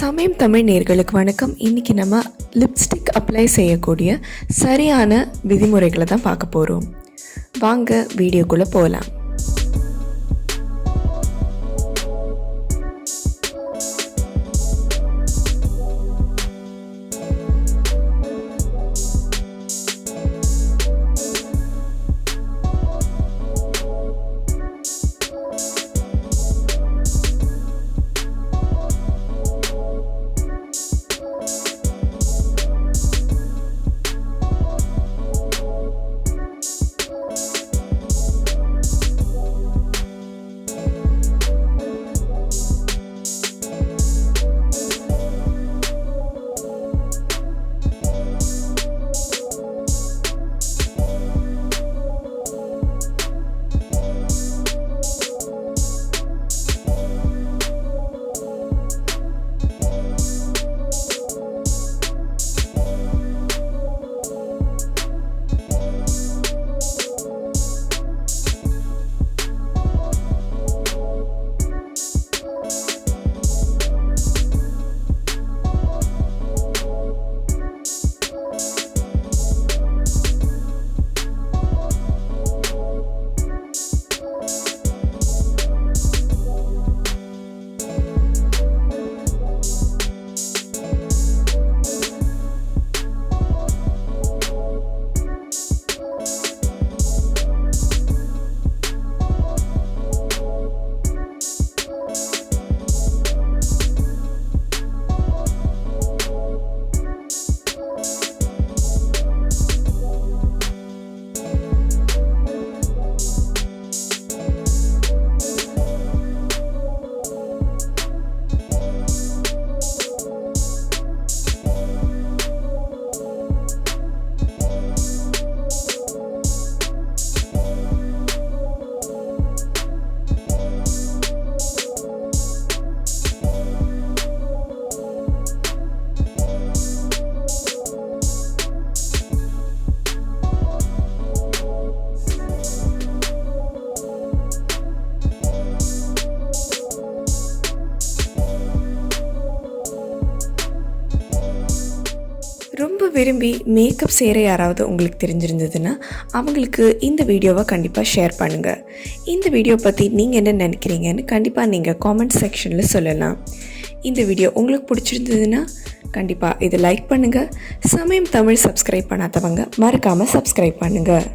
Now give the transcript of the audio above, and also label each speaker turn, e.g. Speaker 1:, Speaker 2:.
Speaker 1: சமயம் தமிழ் நேயர்களுக்கு வணக்கம். இன்றைக்கி நம்ம லிப்ஸ்டிக் அப்ளை செய்யக்கூடிய சரியான விதிமுறைகளை தான் பார்க்க போகிறோம். வாங்க வீடியோக்குள்ளே போகலாம். ரொம்ப விரும்பி மேக்கப் செய்கிற யாராவது உங்களுக்கு தெரிஞ்சிருந்ததுன்னா அவங்களுக்கு இந்த வீடியோவை கண்டிப்பாக ஷேர் பண்ணுங்கள். இந்த வீடியோ பற்றி நீங்கள் என்ன நினைக்கிறீங்கன்னு கண்டிப்பாக நீங்கள் காமெண்ட் செக்ஷனில் சொல்லலாம். இந்த வீடியோ உங்களுக்கு பிடிச்சிருந்ததுன்னா கண்டிப்பாக இதை லைக் பண்ணுங்கள். சமயம் தமிழ் சப்ஸ்கிரைப் பண்ணாதவங்க மறக்காமல் சப்ஸ்கிரைப் பண்ணுங்கள்.